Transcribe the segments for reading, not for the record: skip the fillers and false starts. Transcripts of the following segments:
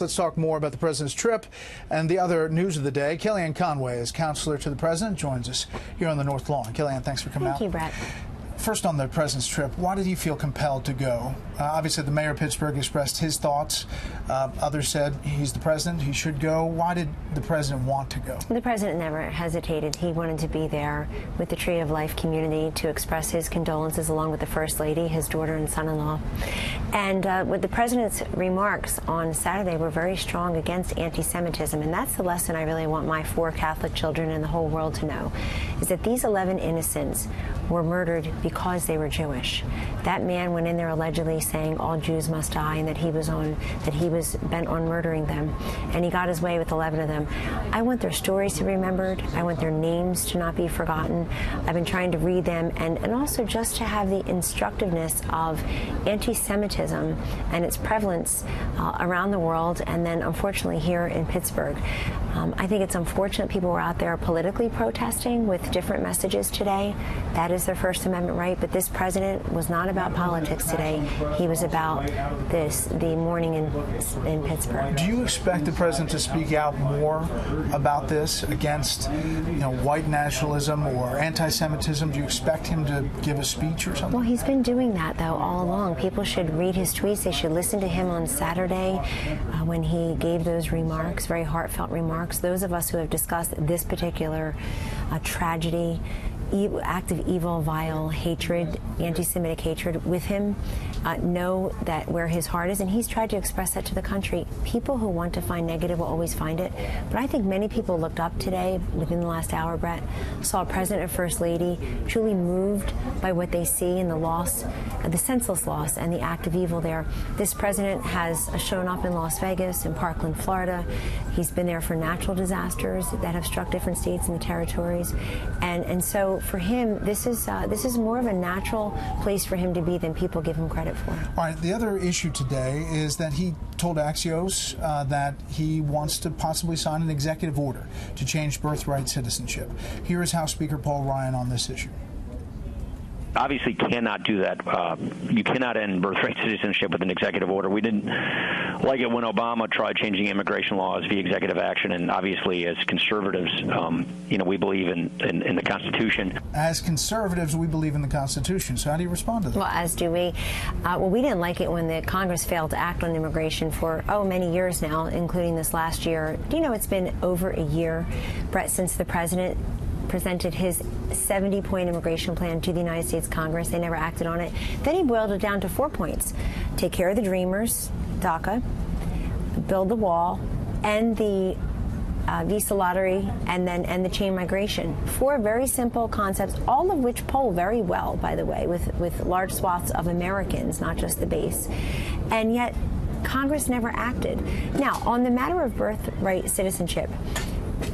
Let's talk more about the president's trip and the other news of the day. Kellyanne Conway, as counselor to the president, joins us here on the North Lawn. Kellyanne, thanks for coming out. Thank you, Brett. First, on the president's trip, why did he feel compelled to go? Obviously, the mayor of Pittsburgh expressed his thoughts. Others said he's the president, he should go. Why did the president want to go? The president never hesitated. He wanted to be there with the Tree of Life community to express his condolences along with the First Lady, his daughter and son-in-law. And with the president's remarks on Saturday were very strong against anti-Semitism. And that's the lesson I really want my 4 Catholic children and the whole world to know, is that these 11 innocents were murdered because they were Jewish. That man went in there allegedly saying all Jews must die and that he was bent on murdering them, and he got his way with 11 of them. I want their stories to be remembered. I want their names to not be forgotten. I've been trying to read them and also just to have the instructiveness of anti-Semitism and its prevalence around the world, and then unfortunately here in Pittsburgh. I think it's unfortunate people were out there politically protesting with different messages today. That is their First Amendment right, but this president was not about politics today. He was about the mourning in Pittsburgh. Do you expect the president to speak out more about this against, white nationalism or anti-Semitism? Do you expect him to give a speech or something? Well, he's been doing that, though, all along. People should read his tweets. They should listen to him on Saturday when he gave those remarks, very heartfelt remarks. Those of us who have discussed this particular tragedy, act of evil, vile hatred, anti-Semitic hatred with him, know that where his heart is, and he's tried to express that to the country. People who want to find negative will always find it, but I think many people looked up today, within the last hour, Brett, saw a president and first lady truly moved by what they see in the loss, the senseless loss, and the act of evil there. This president has shown up in Las Vegas, in Parkland, Florida. He's been there for natural disasters that have struck different states and the territories, and so for him, this is more of a natural place for him to be than people give him credit for. All right, the other issue today is that he told Axios that he wants to possibly sign an executive order to change birthright citizenship. Here is House Speaker Paul Ryan on this issue. Obviously cannot do that. You cannot end birthright citizenship with an executive order. We didn't like it when Obama tried changing immigration laws via executive action, and obviously as conservatives, we believe in the Constitution. As conservatives, we believe in the Constitution. So how do you respond to that? Well, as do we. We didn't like it when the Congress failed to act on immigration for, many years now, including this last year. Do you know it's been over a year, Brett, since the president presented his 70-point immigration plan to the United States Congress. They never acted on it. Then he boiled it down to 4 points. Take care of the dreamers, DACA, build the wall, end the visa lottery, and then end the chain migration. 4 very simple concepts, all of which poll very well, by the way, with large swaths of Americans, not just the base. And yet, Congress never acted. Now, on the matter of birthright citizenship,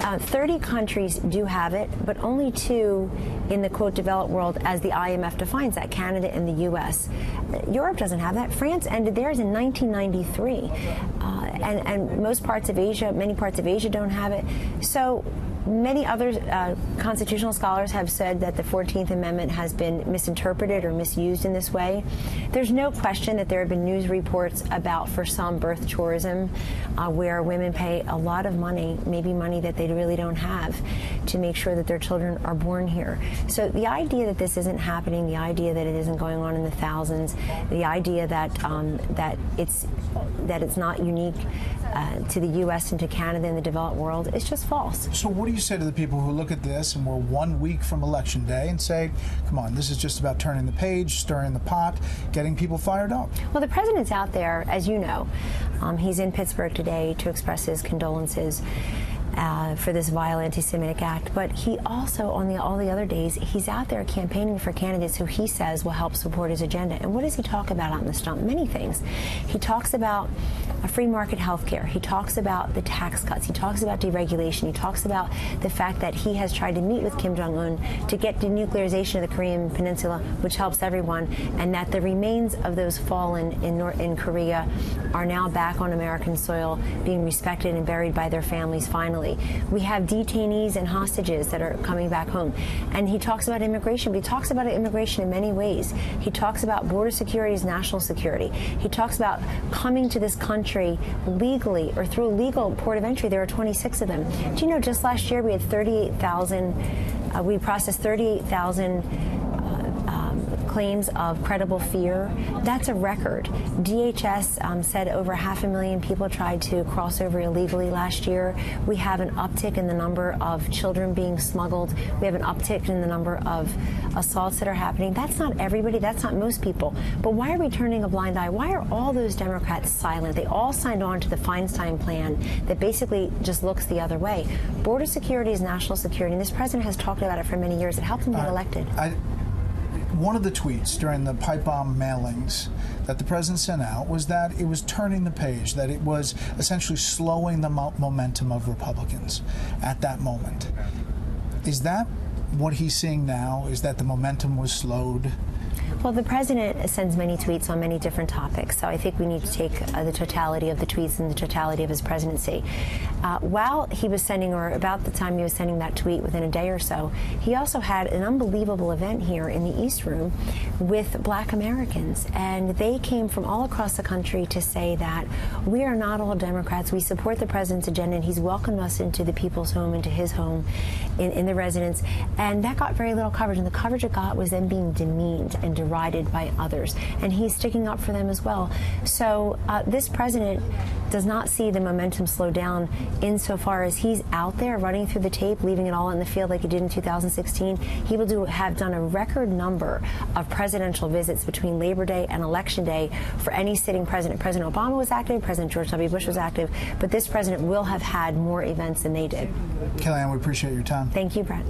30 countries do have it, but only 2 in the, quote, developed world as the IMF defines that, Canada and the U.S. Europe doesn't have that. France ended theirs in 1993. And most parts of Asia, many parts of Asia don't have it. So many other constitutional scholars have said that the 14th Amendment has been misinterpreted or misused in this way. There's no question that there have been news reports about, for some, birth tourism, where women pay a lot of money, maybe money that they really don't have, to make sure that their children are born here. So the idea that this isn't happening, the idea that it isn't going on in the thousands, the idea that it's not unique to the U.S. and to Canada and the developed world, it's just false. So what do you say to the people who look at this and we're 1 week from Election Day and say, come on, this is just about turning the page, stirring the pot, getting people fired up? Well, the president's out there, as you know. He's in Pittsburgh today to express his condolences for this vile anti-Semitic act, but he also, on all the other days, he's out there campaigning for candidates who he says will help support his agenda. And what does he talk about out in the stump? Many things. He talks about a free market health care. He talks about the tax cuts. He talks about deregulation. He talks about the fact that he has tried to meet with Kim Jong-un to get denuclearization of the Korean Peninsula, which helps everyone, and that the remains of those fallen in Korea are now back on American soil, being respected and buried by their families finally. illegally. We have detainees and hostages that are coming back home. And he talks about immigration, but he talks about immigration in many ways. He talks about border security as national security. He talks about coming to this country legally or through a legal port of entry. There are 26 of them. Do you know just last year we had 38,000, we processed 38,000 claims of credible fear. That's a record. DHS said over 500,000 people tried to cross over illegally last year. We have an uptick in the number of children being smuggled. We have an uptick in the number of assaults that are happening. That's not everybody. That's not most people. But why are we turning a blind eye? Why are all those Democrats silent? They all signed on to the Feinstein plan that basically just looks the other way. Border security is national security, and this president has talked about it for many years. It helped him get elected. One of the tweets during the pipe bomb mailings that the president sent out was that it was turning the page, that it was essentially slowing the momentum of Republicans at that moment. Is that what he's seeing now? Is that the momentum was slowed? Well, the president sends many tweets on many different topics, so I think we need to take the totality of the tweets and the totality of his presidency. While he was sending, or about the time he was sending that tweet, within a day or so, he also had an unbelievable event here in the East Room with Black Americans, and they came from all across the country to say that we are not all Democrats. We support the president's agenda, and he's welcomed us into the people's home, into his home, in the residence, and that got very little coverage, and the coverage it got was them being demeaned and derided by others, and he's sticking up for them as well. So this president does not see the momentum slow down insofar as he's out there running through the tape, leaving it all in the field like he did in 2016. He will have done a record number of presidential visits between Labor Day and Election Day for any sitting president. President Obama was active, President George W. Bush was active, but this president will have had more events than they did. Kellyanne, we appreciate your time. Thank you, Brett.